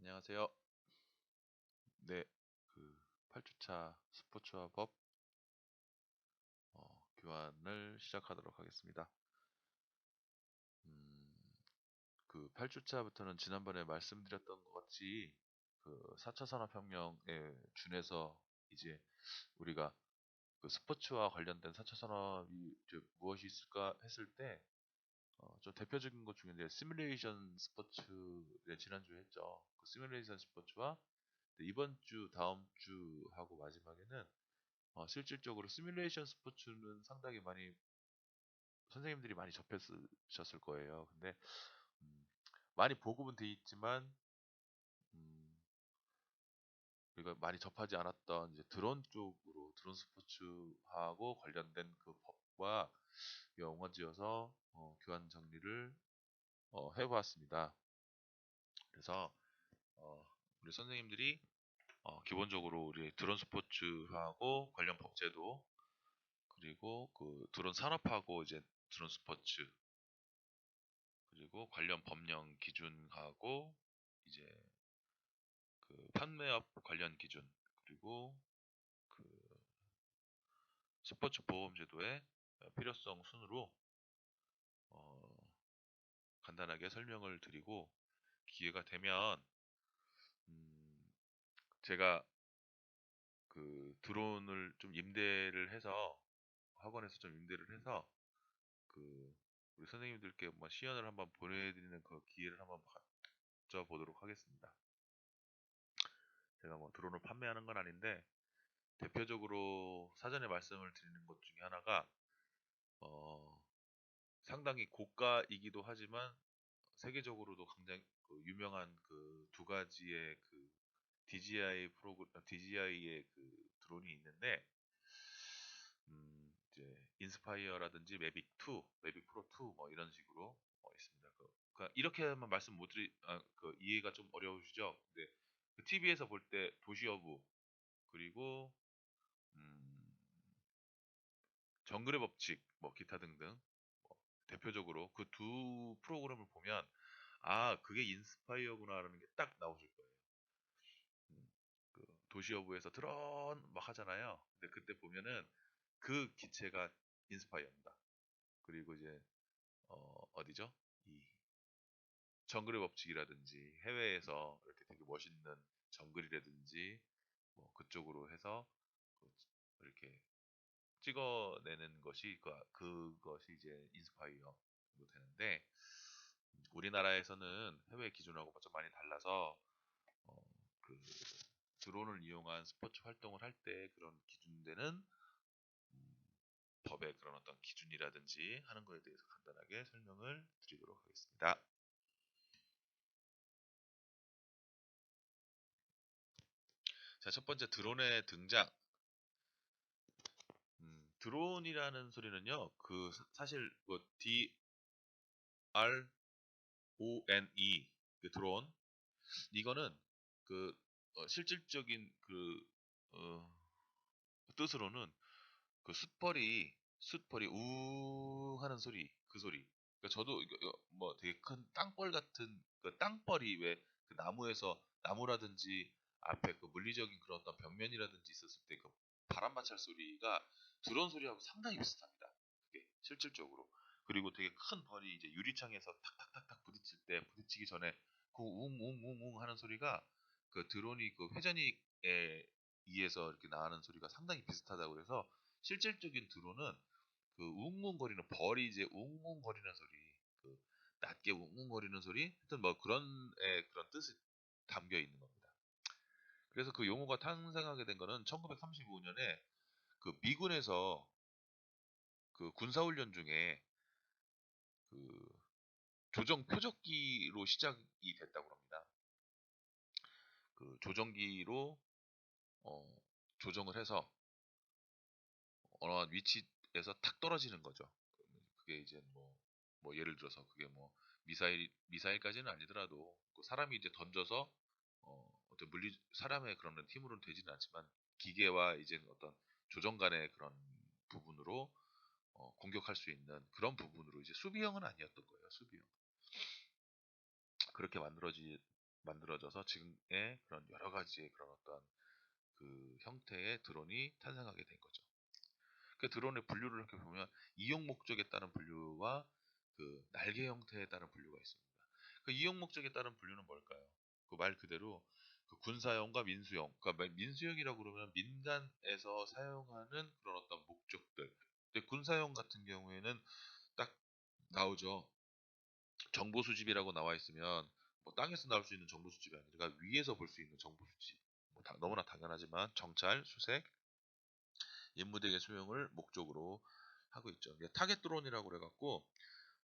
안녕하세요. 네, 그 8주차 스포츠화 법 교환을 시작하도록 하겠습니다. 그 8주차부터는 지난번에 말씀드렸던 것 같이 그 4차 산업혁명에 준해서 이제 우리가 그 스포츠와 관련된 4차 산업이 이제 무엇이 있을까 했을 때 좀 대표적인 것 중에 이제 시뮬레이션 스포츠를 지난주에 했죠. 그 시뮬레이션 스포츠와 이번 주, 다음 주 하고 마지막에는 실질적으로 시뮬레이션 스포츠는 상당히 많이 선생님들이 많이 접했으셨을 거예요. 근데 음, 많이 보급은 돼 있지만 음, 우리가 많이 접하지 않았던 이제 드론 쪽으로 드론 스포츠하고 관련된 그 법과 연관지어서 교환 정리를 해보았습니다. 그래서 우리 선생님들이 기본적으로 우리 드론 스포츠하고 관련 법제도 그리고 그 드론 산업하고 이제 드론 스포츠 그리고 관련 법령 기준하고 이제 그 판매업 관련 기준 그리고 그 스포츠 보험 제도의 필요성 순으로 어, 간단하게 설명을 드리고 기회가 되면 음, 제가 그 드론을 좀 임대를 해서 학원에서 좀 임대를 해서 그 우리 선생님들께 뭐 시연을 한번 보내드리는 그 기회를 한번 가져보도록 하겠습니다. 제가 뭐 드론을 판매하는 건 아닌데 대표적으로 사전에 말씀을 드리는 것 중에 하나가 어, 상당히 고가이기도 하지만 세계적으로도 굉장히 그 유명한 그 두 가지의 그 DJI의 그 드론이 있는데 이제 인스파이어라든지 매빅 2, 매빅 프로 2 뭐 이런 식으로 있습니다. 그러니까 이렇게만 말씀 못 드리 그 이해가 좀 어려우시죠? 근데 그 TV에서 볼 때 도시어부 그리고 음, 정글의 법칙, 뭐 기타 등등 뭐 대표적으로 그 두 프로그램을 보면 아 그게 인스파이어구나라는 게 딱 나오실 거예요. 음, 그 도시어부에서 드론 막 하잖아요. 근데 그때 보면은 그 기체가 인스파이어입니다. 그리고 이제 어디죠? 이 정글의 법칙이라든지 해외에서 이렇게 되게 멋있는 정글이라든지 뭐 그쪽으로 해서 그 이렇게 찍어내는 것이 그것이 이제 인스파이어로 되는데 우리나라에서는 해외 기준하고 좀 많이 달라서 그 드론을 이용한 스포츠 활동을 할 때 그런 기준되는 법의 그런 어떤 기준이라든지 하는 거에 대해서 간단하게 설명을 드리도록 하겠습니다. 자, 첫 번째 드론의 등장. 드론이라는 소리는요, 그 사실 그 DRONE 그 드론 이거는 그 실질적인 그 뜻으로는 그 숯벌이 우 하는 소리 그 소리. 그러니까 저도 이거 뭐 되게 큰 땅벌 같은 그 땅벌이 왜 그 나무에서 나무라든지 앞에 그 물리적인 그런 어떤 벽면이라든지 있었을 때 그 바람 마찰 소리가 드론 소리하고 상당히 비슷합니다. 그게 실질적으로. 그리고 되게 큰 벌이 이제 유리창에서 탁탁탁탁 부딪힐 때 부딪히기 전에 그 웅웅웅웅 하는 소리가 그 드론이 그 회전익에 의해서 이렇게 나는 소리가 상당히 비슷하다고 해서 실질적인 드론은 그 웅웅거리는 벌이 이제 웅웅거리는 소리, 그 낮게 웅웅거리는 소리, 하여튼 뭐 그런 뜻이 담겨 있는 겁니다. 그래서 그 용어가 탄생하게 된 거는 1935년에 그 미군에서 그 군사훈련 중에 그 조정 표적기로 시작이 됐다고 합니다. 그 조정기로 어, 조정을 해서 어느 위치에서 탁 떨어지는 거죠. 그게 이제 뭐 예를 들어서 그게 뭐 미사일까지는 아니더라도 그 사람이 이제 던져서 어떤 사람의 그런 힘으로는 되지는 않지만 기계와 이제 어떤 조정 간의 그런 부분으로 공격할 수 있는 그런 부분으로 이제 수비형은 아니었던 거예요. 수비형 그렇게 만들어진 만들어져서 지금의 그런 여러 가지의 그런 어떤 그 형태의 드론이 탄생하게 된 거죠. 그 드론의 분류를 이렇게 보면 이용 목적에 따른 분류와 그 날개 형태에 따른 분류가 있습니다. 그 이용 목적에 따른 분류는 뭘까요? 그 말 그대로 그 군사용과 민수용. 그러니까 민수용이라고 그러면 민간에서 사용하는 그런 어떤 목적들. 근데 군사용 같은 경우에는 딱 나오죠. 정보 수집이라고 나와 있으면 뭐 땅에서 나올 수 있는 정보 수집이 아니라 위에서 볼 수 있는 정보 수집. 뭐 너무나 당연하지만 정찰, 수색, 임무대의 수용을 목적으로 하고 있죠. 이게 타겟 드론이라고 그래갖고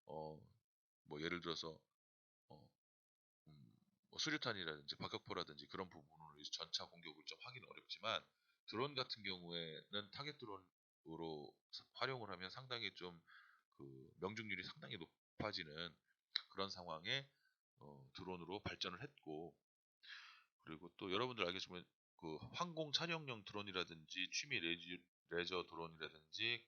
어 뭐 예를 들어서 어, 뭐 수류탄이라든지 박격포라든지 그런 부분으로 이제 전차 공격을 좀 하기는 어렵지만 드론 같은 경우에는 타겟 드론으로 활용을 하면 상당히 좀 그 명중률이 상당히 높아지는 그런 상황에 드론으로 발전을 했고 그리고 또 여러분들 알겠지만 그 항공 촬영용 드론이라든지 취미 레저 드론이라든지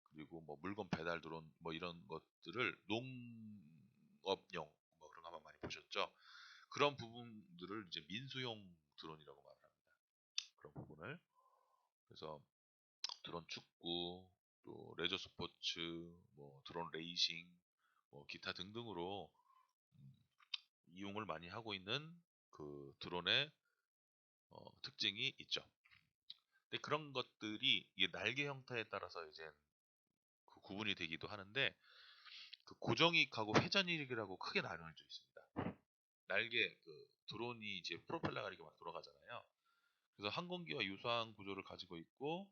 그리고 뭐 물건 배달 드론 뭐 이런 것들을 농업용 뭐 그런 거 한번 많이 보셨죠? 그런 부분들을 이제 민수용 드론이라고 말을 합니다. 그런 부분을 그래서 드론 축구 또 레저 스포츠 뭐 드론 레이싱 뭐 기타 등등으로 음, 이용을 많이 하고 있는 그 드론의 특징이 있죠. 근데 그런 것들이 이게 날개 형태에 따라서 이제 그 구분이 되기도 하는데 그 고정익하고 회전익이라고 크게 나뉘어져 있습니다. 날개 그 드론이 이제 프로펠러가 이렇게 막 돌아가잖아요. 그래서 항공기와 유사한 구조를 가지고 있고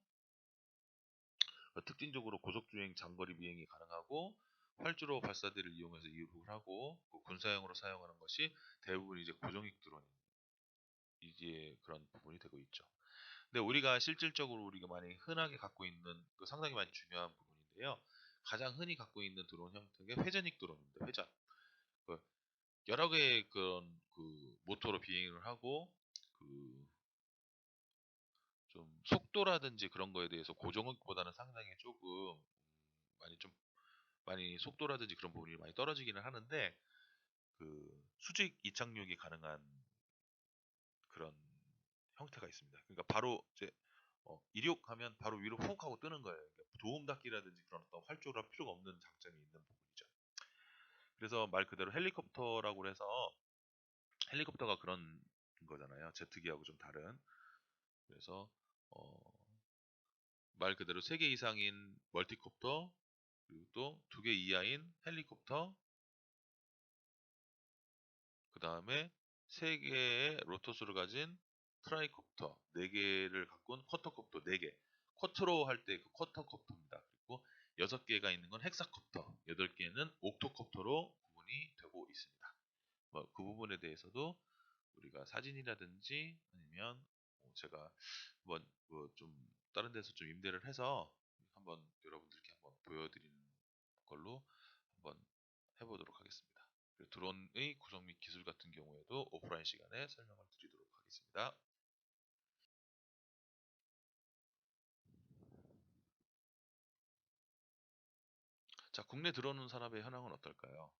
특징적으로 고속주행 장거리 비행이 가능하고 활주로 발사대를 이용해서 이륙을 하고 군사용으로 사용하는 것이 대부분 이제 고정익 드론 이제 그런 부분이 되고 있죠. 근데 우리가 실질적으로 우리가 많이 흔하게 갖고 있는 그 상당히 많이 중요한 부분인데요. 가장 흔히 갖고 있는 드론 형태가 회전익 드론입니다. 회전. 그 여러 개의 그런 그 모터로 비행을 하고 그 좀 속도라든지 그런 거에 대해서 고정익보다는 상당히 조금 많이 좀 많이 속도라든지 그런 부분이 많이 떨어지기는 하는데 그 수직 이착륙이 가능한 그런 형태가 있습니다. 그러니까 바로 이제 이륙하면 바로 위로 훅 하고 뜨는 거예요. 그러니까 도움닫기라든지 그런 어떤 활주로를 할 필요가 없는 장점이 있는 부분이죠. 그래서 말 그대로 헬리콥터라고 해서 헬리콥터가 그런 거잖아요. 제트기하고 좀 다른. 그래서 어, 말 그대로 3개 이상인 멀티콥터 그리고 또 2개 이하인 헬리콥터 그 다음에 3개의 로터스를 가진 트라이콥터 4개를 갖고 쿼터콥터 4개 쿼트로 할 때 그 쿼터콥터입니다. 그리고 6개가 있는 건 헥사콥터 8개는 옥토콥터로 구분이 되고 있습니다. 그 부분에 대해서도 우리가 사진이라든지 아니면 제가 뭐좀 다른 데서 좀 임대를 해서 한번 여러분들께 한번 보여드리는 걸로 한번 해보도록 하겠습니다. 드론의 구성 및 기술 같은 경우에도 오프라인 시간에 설명을 드리도록 하겠습니다. 자, 국내 드론 산업의 현황은 어떨까요?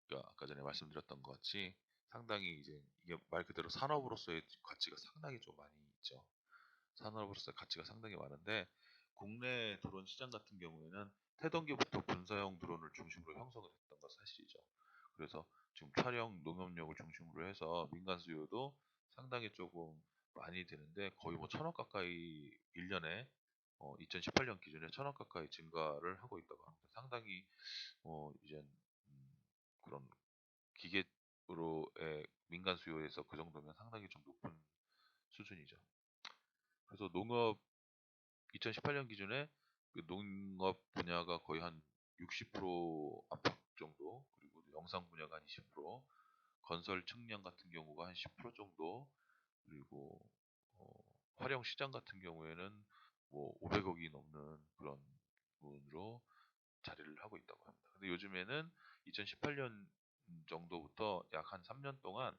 그러니까 아까 전에 말씀드렸던 것 같이 상당히 이제 이게 말 그대로 산업으로서의 가치가 상당히 좀 많이 있죠. 산업으로서의 가치가 상당히 많은데 국내 드론 시장 같은 경우에는 태동기부터 군사용 드론을 중심으로 형성을 했던 건 사실이죠. 그래서 지금 촬영, 농업용을 중심으로 해서 민간 수요도 상당히 조금 많이 되는데 거의 뭐 천억 가까이 1년에 2018년 기준에 천억 가까이 증가를 하고 있다고 합니다. 상당히 이제 그런 기계로의 민간 수요에서 그 정도면 상당히 좀 높은 수준이죠. 그래서 농업 2018년 기준에 그 농업 분야가 거의 한 60% 안팎 정도, 그리고 영상 분야가 한 20%, 건설 측량 같은 경우가 한 10% 정도, 그리고 어, 활용 시장 같은 경우에는 뭐 500억이 넘는 그런 부분으로 자리를 하고 있다고 합니다. 근데 요즘에는 2018년 정도부터 약 한 3년 동안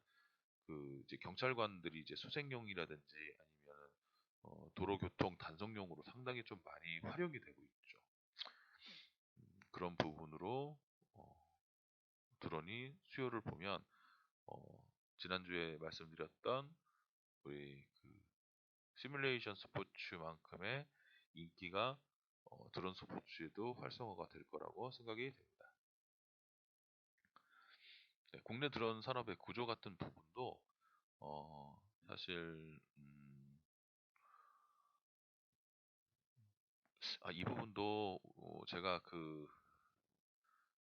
그 이제 경찰관들이 이제 수색용이라든지 아니면은 도로교통 단속용으로 상당히 좀 많이 활용이 되고 있죠. 그런 부분으로 드론이 수요를 보면 지난주에 말씀드렸던 우리 그 시뮬레이션 스포츠만큼의 인기가 드론 스포츠에도 활성화가 될 거라고 생각이 됩니다. 네, 국내 드론 산업의 구조 같은 부분도 사실 이 부분도 제가 그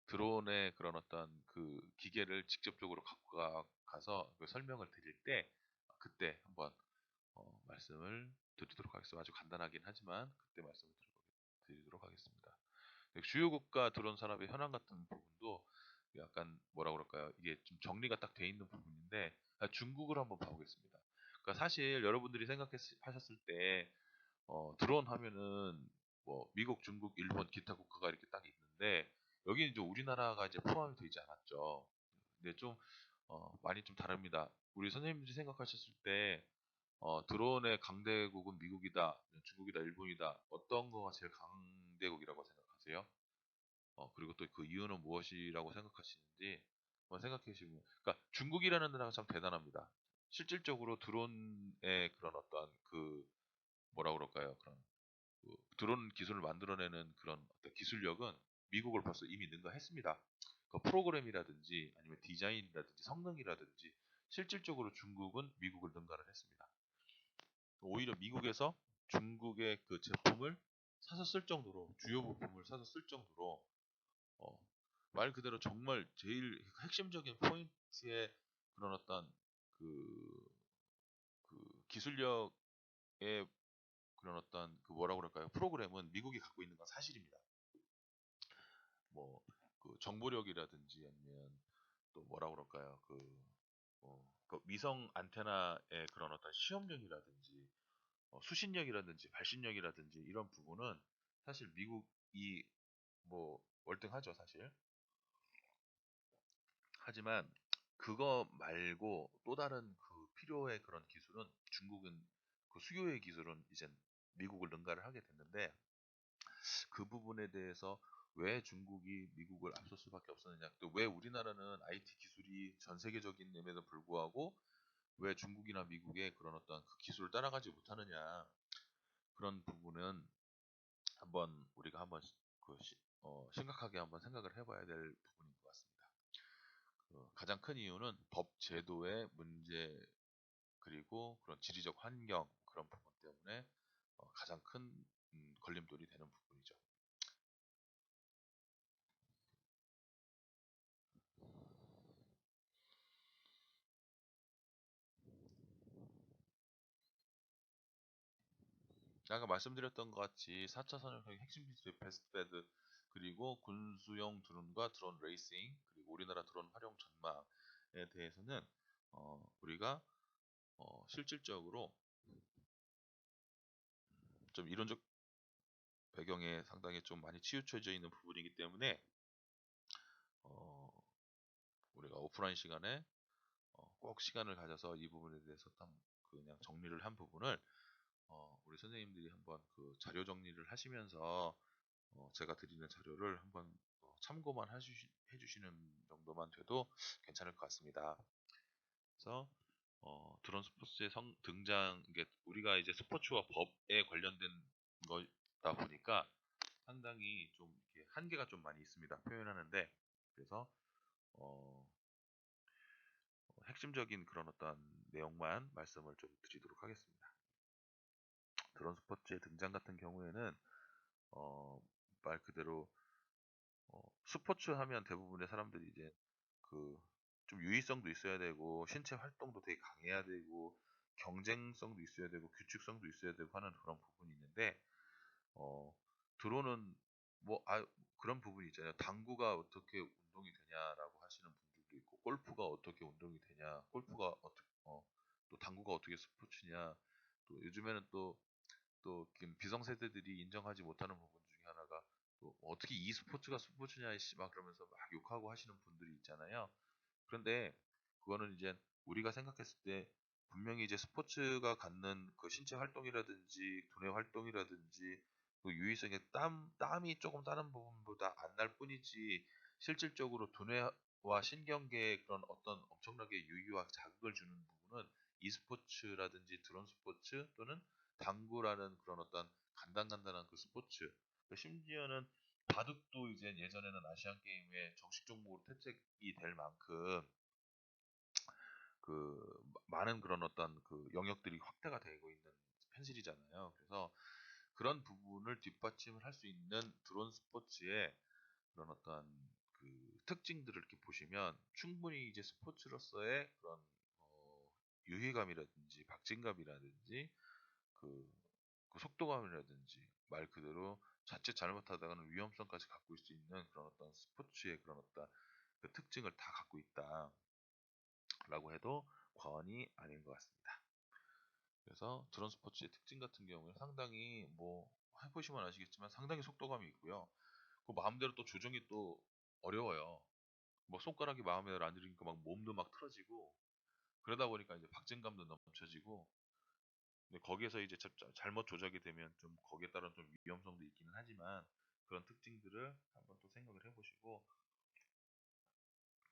드론의 그런 어떤 그 기계를 직접적으로 갖고 가서 그 설명을 드릴 때 그때 한번 말씀을 드리도록 하겠습니다. 아주 간단하긴 하지만 그때 말씀을 드리도록 하겠습니다. 주요 국가 드론 산업의 현황 같은 부분도 약간 뭐라 그럴까요? 이게 좀 정리가 딱 돼 있는 부분인데 중국을 한번 봐보겠습니다. 그러니까 사실 여러분들이 생각하셨을 때 드론 하면은 뭐 미국, 중국, 일본 기타 국가가 이렇게 딱 있는데 여기는 이제 우리나라가 이제 포함이 되지 않았죠. 근데 좀 많이 좀 다릅니다. 우리 선생님들이 생각하셨을 때 드론의 강대국은 미국이다, 중국이다, 일본이다. 어떤 거가 제일 강대국이라고 생각하세요? 그리고 또 그 이유는 무엇이라고 생각하시는지 한번 생각해 보시면, 그러니까 중국이라는 나라가 참 대단합니다. 실질적으로 드론의 그런 어떤 그 뭐라 그럴까요? 그런 그 드론 기술을 만들어내는 그런 어떤 기술력은 미국을 벌써 이미 능가했습니다. 그 프로그램이라든지 아니면 디자인이라든지 성능이라든지 실질적으로 중국은 미국을 능가를 했습니다. 오히려 미국에서 중국의 그 제품을 사서 쓸 정도로 주요 부품을 사서 쓸 정도로 어, 말 그대로 정말 제일 핵심적인 포인트의 그런 어떤 그, 그 기술력의 그런 어떤 그 뭐라 그럴까요? 프로그램은 미국이 갖고 있는 건 사실입니다. 뭐 그 정보력이라든지 아니면 또 뭐라 그럴까요? 그 위성 안테나의 그런 어떤 시험력이라든지 수신력이라든지 발신력이라든지 이런 부분은 사실 미국이 뭐 월등하죠, 사실. 하지만 그거 말고 또 다른 그 필요의 그런 기술은 중국은 그 수요의 기술은 이제 미국을 능가를 하게 됐는데 그 부분에 대해서 왜 중국이 미국을 앞설 수밖에 없었느냐, 또 왜 우리나라는 IT 기술이 전 세계적인 점에도 불구하고 왜 중국이나 미국의 그런 어떤 그 기술을 따라가지 못하느냐, 그런 부분은 한번 우리가 한번 심각하게 한번 생각을 해봐야 될 부분인 것 같습니다. 가장 큰 이유는 법 제도의 문제, 그리고 그런 지리적 환경, 그런 부분 때문에 가장 큰 걸림돌이 되는 부분이죠. 아까 말씀드렸던 것 같이 4차 산업혁명 핵심 기술의 베스트배드, 그리고 군수용 드론과 드론 레이싱, 그리고 우리나라 드론 활용 전망에 대해서는 우리가 실질적으로 좀 이론적 배경에 상당히 좀 많이 치우쳐져 있는 부분이기 때문에 어, 우리가 오프라인 시간에 꼭 시간을 가져서 이 부분에 대해서 그냥 정리를 한 부분을 우리 선생님들이 한번 그 자료 정리를 하시면서 제가 드리는 자료를 한번 참고만 해주시는 정도만 돼도 괜찮을 것 같습니다. 그래서 드론 스포츠의 등장, 이게 우리가 이제 스포츠와 법에 관련된 거다 보니까 상당히 좀 이렇게 한계가 좀 많이 있습니다. 표현하는데. 그래서 핵심적인 그런 어떤 내용만 말씀을 좀 드리도록 하겠습니다. 드론 스포츠의 등장 같은 경우에는 어, 말 그대로 스포츠 하면 대부분의 사람들이 이제 그 좀 유의성도 있어야 되고 신체 활동도 되게 강해야 되고 경쟁성도 있어야 되고 규칙성도 있어야 되고 하는 그런 부분이 있는데 어, 드론은 뭐 그런 부분이 있잖아요. 당구가 어떻게 운동이 되냐라고 하시는 분들도 있고, 골프가 어떻게 운동이 되냐, 골프가 또 당구가 어떻게 스포츠냐, 또 요즘에는 또 비성세대들이 인정하지 못하는 부분 중에 하나가 또 어떻게 이 스포츠가 스포츠냐 막 그러면서 막 욕하고 하시는 분들이 있잖아요. 그런데 그거는 이제 우리가 생각했을 때 분명히 이제 스포츠가 갖는 그 신체 활동이라든지 두뇌 활동이라든지 그 유의성에 땀이 조금 다른 부분보다 안 날 뿐이지 실질적으로 두뇌 신경계에 그런 어떤 엄청나게 유의와 자극을 주는 부분은 e스포츠라든지 드론 스포츠 또는 당구라는 그런 어떤 간단간단한 그 스포츠, 심지어는 바둑도 이제 예전에는 아시안 게임의 정식 종목으로 채택이 될 만큼 많은 그런 어떤 그 영역들이 확대가 되고 있는 현실이잖아요. 그래서 그런 부분을 뒷받침을 할 수 있는 드론 스포츠의 그런 어떤 그 특징들을 이렇게 보시면 충분히 이제 스포츠로서의 그런 유희감이라든지 박진감이라든지 그, 그 속도감이라든지 말 그대로 자칫 잘못하다가는 위험성까지 갖고 있을 수 있는 그런 어떤 스포츠의 그런 어떤 그 특징을 다 갖고 있다라고 해도 과언이 아닌 것 같습니다. 그래서 드론 스포츠의 특징 같은 경우에 상당히 뭐 해보시면 아시겠지만 상당히 속도감이 있고요. 그 마음대로 또 조정이 또 어려워요. 뭐 손가락이 마음대로 안 들으니까 막 몸도 막 틀어지고 그러다 보니까 이제 박진감도 넘쳐지고, 근데 거기에서 이제 잘못 조작이 되면 좀 거기에 따른 좀 위험성도 있기는 하지만 그런 특징들을 한번 또 생각을 해보시고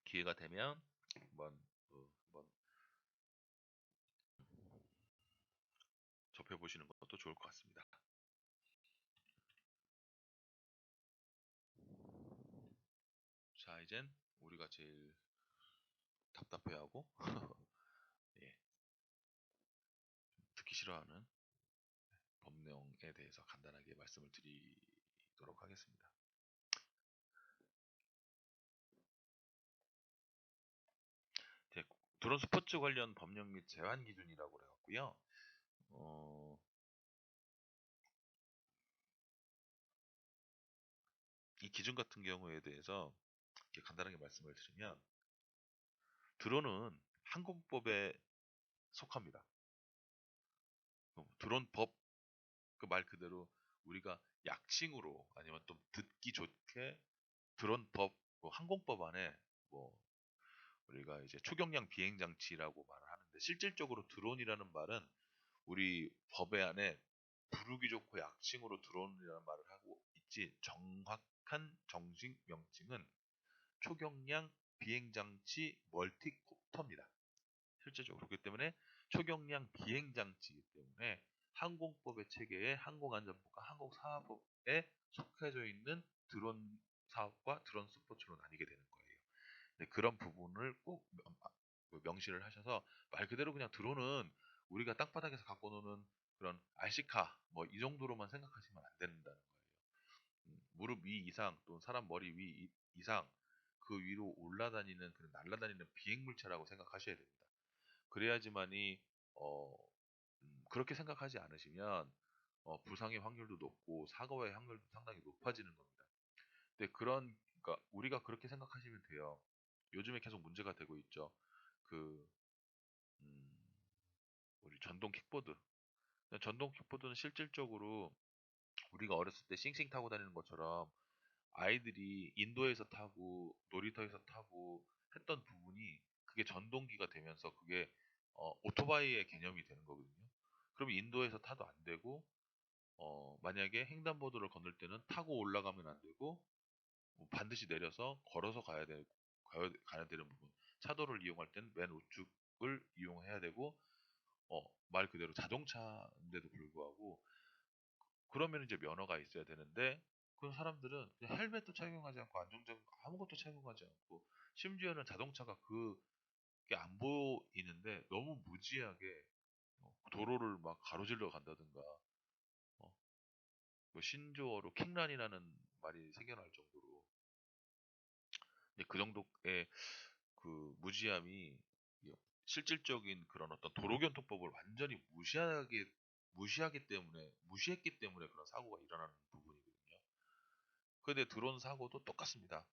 기회가 되면 한번 접해보시는 것도 좋을 것 같습니다. 자, 이젠 우리가 제일 답답해하고 예, 듣기 싫어하는 법령에 대해서 간단하게 말씀을 드리도록 하겠습니다. 네, 드론 스포츠 관련 법령 및 제한 기준이라고 해갖고요. 어, 이 기준 같은 경우에 대해서 이렇게 간단하게 말씀을 드리면 드론은 항공법에 속합니다. 드론법 그 말 그대로 우리가 약칭으로 아니면 좀 듣기 좋게 드론법, 항공법 안에 뭐 우리가 이제 초경량 비행 장치라고 말을 하는데 실질적으로 드론이라는 말은 우리 법에 안에 부르기 좋고 약칭으로 드론이라는 말을 하고 있지 정확한 정식 명칭은 초경량 비행장치 멀티콥터입니다. 실제적으로 그렇기 때문에 초경량 비행장치이기 때문에 항공법의 체계에 항공안전법과 항공사업법에 속해져 있는 드론 사업과 드론 스포츠로 나뉘게 되는 거예요. 네, 그런 부분을 꼭 명시를 하셔서 말 그대로 그냥 드론은 우리가 땅바닥에서 갖고 노는 그런 RC카 뭐 이 정도로만 생각하시면 안 된다는 거예요. 무릎 위 이상 또는 사람 머리 위 이상 그 위로 올라다니는 그런 날아다니는 비행물체라고 생각하셔야 됩니다. 그래야지만이 어, 그렇게 생각하지 않으시면 부상의 확률도 높고 사고의 확률도 상당히 높아지는 겁니다. 근데 그러니까 우리가 그렇게 생각하시면 돼요. 요즘에 계속 문제가 되고 있죠. 그 음, 우리 전동 킥보드. 전동 킥보드는 실질적으로 우리가 어렸을 때 싱싱 타고 다니는 것처럼 아이들이 인도에서 타고 놀이터에서 타고 했던 부분이 그게 전동기가 되면서 그게 오토바이의 개념이 되는 거거든요. 그럼 인도에서 타도 안 되고 만약에 횡단보도를 건널 때는 타고 올라가면 안 되고 뭐 반드시 내려서 걸어서 가야 되는 부분. 차도를 이용할 때는 맨 우측을 이용해야 되고 말 그대로 자동차인데도 불구하고 그러면 이제 면허가 있어야 되는데 그 사람들은 그냥 헬멧도 착용하지 않고 안정적 아무것도 착용하지 않고 심지어는 자동차가 그게 안 보이는데 너무 무지하게 도로를 막 가로질러 간다든가 어, 뭐 신조어로 킹란이라는 말이 생겨날 정도로 근데 그 정도의 그 무지함이 실질적인 그런 어떤 도로교통법을 완전히 무시했기 때문에 그런 사고가 일어나는 부분이거든요. 근데 드론 사고도 똑같습니다.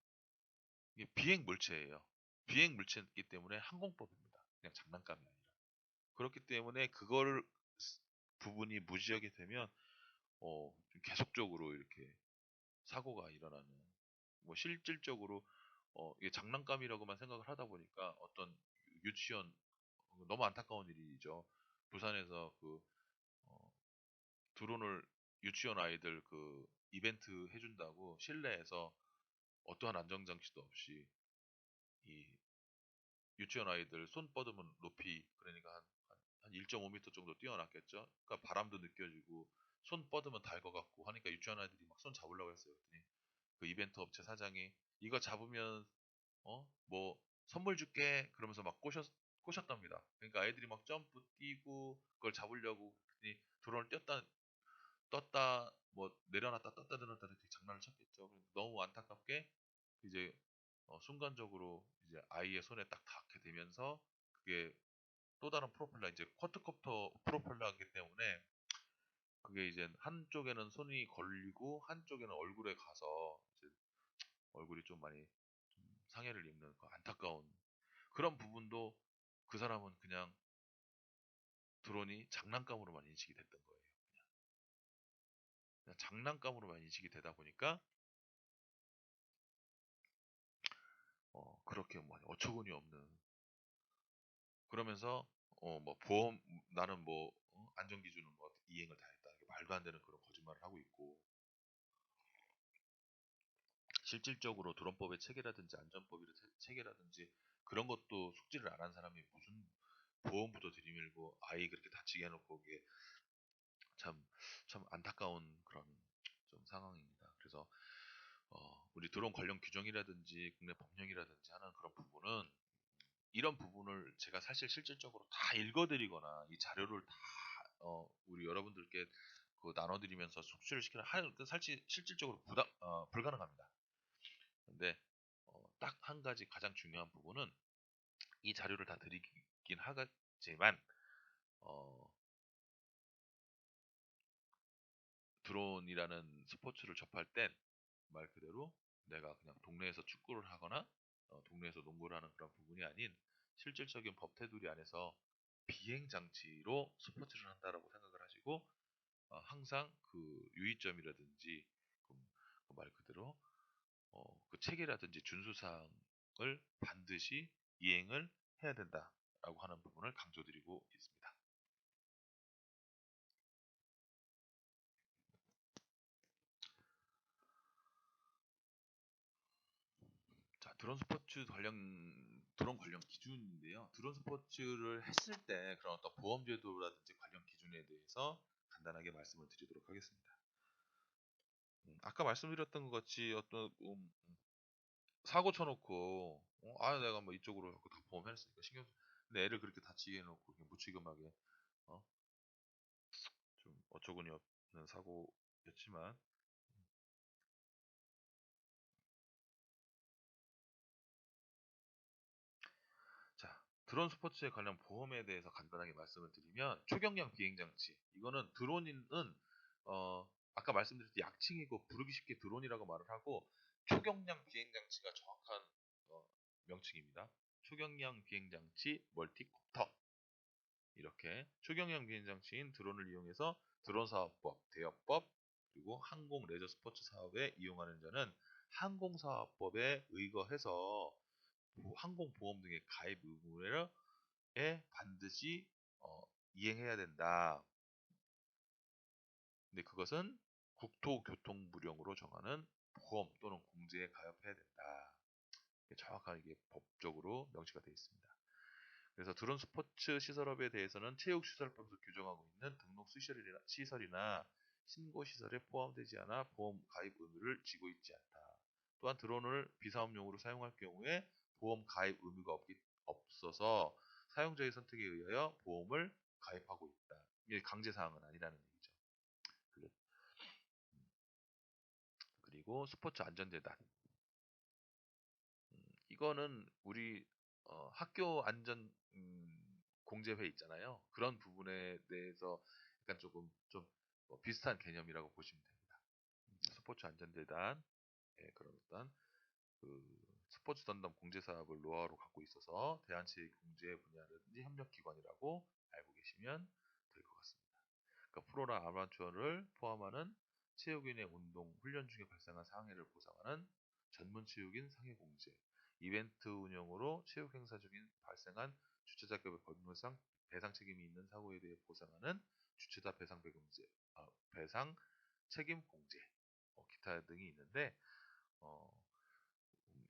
이게 비행 물체예요. 비행 물체이기 때문에 항공법입니다. 그냥 장난감이 아니라. 그렇기 때문에 그걸 부분이 무지하게 되면 계속적으로 이렇게 사고가 일어나는 뭐 실질적으로 이게 장난감이라고만 생각을 하다 보니까 어떤 유치원 너무 안타까운 일이죠. 부산에서 어, 드론을 유치원 아이들 이벤트 해준다고 실내에서 어떠한 안전장치도 없이 이 유치원 아이들 손 뻗으면 높이 그러니까 한 1.5m 정도 뛰어났겠죠. 그러니까 바람도 느껴지고 손 뻗으면 달 것 같고 하니까 유치원 아이들이 막 손 잡으려고 했어요. 그랬더니 그 이벤트 업체 사장이 이거 잡으면 뭐 선물 줄게 그러면서 막 꼬셨답니다. 그러니까 아이들이 막 점프 뛰고 그걸 잡으려고 그랬더니 드론을 떴다 뭐 내려놨다 떴다 내려놨다 이렇게 장난을 쳤겠죠. 너무 안타깝게 이제 순간적으로 이제 아이의 손에 딱 닿게 되면서 그게 또 다른 프로펠러 이제 쿼드콥터 프로펠러이기 때문에 그게 이제 한쪽에는 손이 걸리고 한쪽에는 얼굴에 가서 이제 얼굴이 좀 많이 좀 상해를 입는 그 안타까운 그런 부분도 그 사람은 그냥 드론이 장난감으로만 인식이 됐던 거예요. 그냥 장난감으로만 인식이 되다 보니까 그렇게 뭐 어처구니 없는 그러면서 뭐 보험 나는 뭐 안전 기준은 뭐 이행을 다 했다. 이게 말도 안 되는 그런 거짓말을 하고 있고 실질적으로 드론법의 체계라든지 안전법의 체계라든지 그런 것도 숙지를 안 한 사람이 무슨 보험부터 들이밀고 아이 그렇게 다치게 해놓고 그게 참, 참 안타까운 그런 좀 상황입니다. 그래서 우리 드론 관련 규정이라든지 국내 법령이라든지 하는 그런 부분은 이런 부분을 제가 사실 실질적으로 다 읽어드리거나 이 자료를 다 우리 여러분들께 그 나눠드리면서 숙지를 시키는 하는 그 사실 실질적으로 불가능합니다. 근데 딱 한 가지 가장 중요한 부분은 이 자료를 다 드리긴 하겠지만 어, 드론이라는 스포츠를 접할 땐 말 그대로 내가 그냥 동네에서 축구를 하거나 동네에서 농구를 하는 그런 부분이 아닌 실질적인 법 테두리 안에서 비행 장치로 스포츠를 한다라고 생각을 하시고 항상 그 유의점이라든지 그말 그대로 그 체계라든지 준수사항을 반드시 이행을 해야 된다라고 하는 부분을 강조드리고 있습니다. 자, 드론 관련 기준인데요. 드론 스포츠를 했을 때 그런 어떤 보험 제도라든지 관련 기준에 대해서 간단하게 말씀을 드리도록 하겠습니다. 아까 말씀드렸던 것 같이 어떤 사고 쳐놓고 내가 뭐 이쪽으로 다 보험했으니까 근데 애를 그렇게 다치게 해놓고 그냥 무책임하게 어, 좀 어처구니 없는 사고였지만 자, 드론 스포츠에 관련 보험에 대해서 간단하게 말씀을 드리면 초경량 비행장치 이거는 드론은 아까 말씀드렸듯이 약칭이고 부르기 쉽게 드론이라고 말을 하고 초경량 비행장치가 정확한 어, 명칭입니다. 초경량 비행장치 멀티콥터 이렇게 초경량 비행장치인 드론을 이용해서 드론 사업법, 대여법 그리고 항공 레저 스포츠 사업에 이용하는 자는 항공사업법에 의거해서 항공보험 등의 가입 의무를 반드시 이행해야 된다. 근데 그것은 국토교통부령으로 정하는 보험 또는 공제에 가입해야 된다. 정확하게 이게 법적으로 명시가 되어 있습니다. 그래서 드론 스포츠 시설업에 대해서는 체육시설법에서 규정하고 있는 등록 시설이나 신고시설에 포함되지 않아 보험 가입 의무를 지고 있지 않다. 또한 드론을 비사업용으로 사용할 경우에 보험 가입 의무가 없어서 사용자의 선택에 의하여 보험을 가입하고 있다. 이게 강제사항은 아니라는 얘기죠. 그리고 스포츠 안전재단. 이거는 우리 학교 안전 공제회 있잖아요. 그런 부분에 대해서 약간 조금 좀 비슷한 개념이라고 보시면 됩니다. 스포츠 안전재단 그런 어떤 그 스포츠 전담 공제 사업을 노하우로 갖고 있어서 대한체육 공제 분야라든지 협력기관이라고 알고 계시면 될 것 같습니다. 그러니까 프로나 아마추어를 포함하는 체육인의 운동, 훈련 중에 발생한 상해를 보상하는 전문 체육인 상해공제, 이벤트 운영으로 체육 행사 중인 발생한 주최자급의 법률상 배상 책임이 있는 사고에 대해 보상하는 주최자 배상 책임 공제, 기타 등이 있는데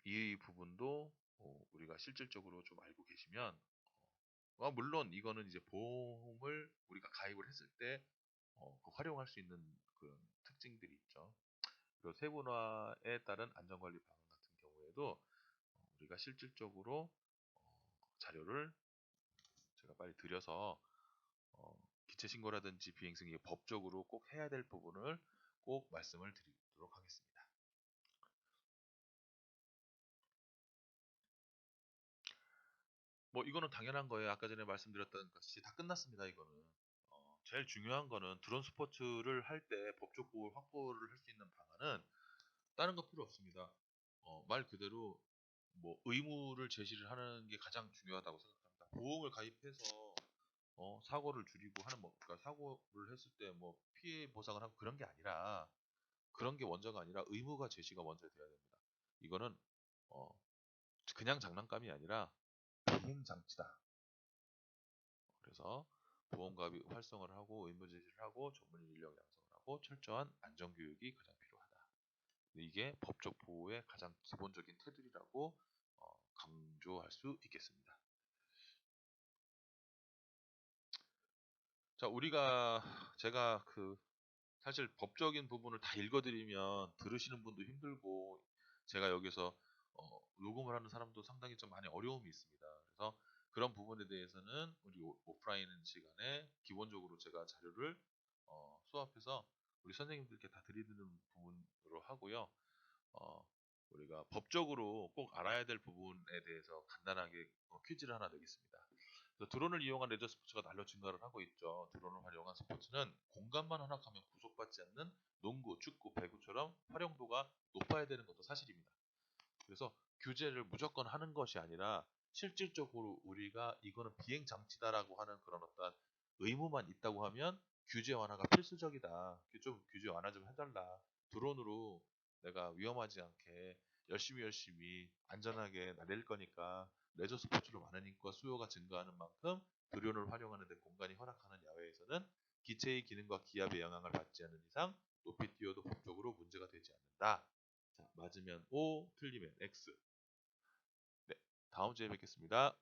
이 부분도 우리가 실질적으로 좀 알고 계시면, 물론 이거는 이제 보험을 우리가 가입을 했을 때 활용할 수 있는 그런 특징들이 있죠. 그리고 세분화에 따른 안전관리 방안 같은 경우에도 우리가 실질적으로 자료를 제가 빨리 드려서 기체 신고라든지 비행승이 법적으로 꼭 해야 될 부분을 꼭 말씀을 드리도록 하겠습니다. 뭐 이거는 당연한 거예요. 아까 전에 말씀드렸던 것이 다 끝났습니다. 이거는 제일 중요한 거는 드론 스포츠를 할 때 법적 보호를 확보를 할 수 있는 방안은 다른 거 필요 없습니다. 말 그대로 뭐 의무를 제시를 하는 게 가장 중요하다고 생각합니다. 보험을 가입해서 사고를 줄이고 하는 뭐 그러니까 사고를 했을 때 뭐 피해 보상을 하고 그런 게 아니라 그런 게 원저가 아니라 의무가 제시가 먼저 돼야 됩니다. 이거는 어, 그냥 장난감이 아니라 비행 장치다. 그래서 보험가입 활성을 하고 의무 제시를 하고 전문 인력 양성을 하고 철저한 안전 교육이 가장 필요하다. 이게 법적 보호의 가장 기본적인 테두리라고 강조할 수 있겠습니다. 자, 제가 사실 법적인 부분을 다 읽어드리면 들으시는 분도 힘들고 제가 여기서 녹음을 하는 사람도 상당히 좀 많이 어려움이 있습니다. 그래서 그런 부분에 대해서는 우리 오프라인 시간에 기본적으로 제가 자료를 수합해서 우리 선생님들께 다 드리는 부분으로 하고요. 어, 우리가 법적으로 꼭 알아야 될 부분에 대해서 간단하게 퀴즈를 하나 내겠습니다. 그래서 드론을 이용한 레저 스포츠가 날로 증가를 하고 있죠. 드론을 활용한 스포츠는 공간만 허락하면 구속받지 않는 농구, 축구, 배구처럼 활용도가 높아야 되는 것도 사실입니다. 그래서 규제를 무조건 하는 것이 아니라 실질적으로 우리가 이거는 비행 장치다라고 하는 그런 어떤 의무만 있다고 하면 규제 완화가 필수적이다. 좀 규제 완화 좀 해달라. 드론으로 내가 위험하지 않게 열심히 안전하게 날릴 거니까 레저 스포츠로 많은 인기와 수요가 증가하는 만큼 드론을 활용하는 데 공간이 허락하는 야외에서는 기체의 기능과 기압의 영향을 받지 않는 이상 높이 뛰어도 법적으로 문제가 되지 않는다. 자, 맞으면 O, 틀리면 X. 네, 다음 주에 뵙겠습니다.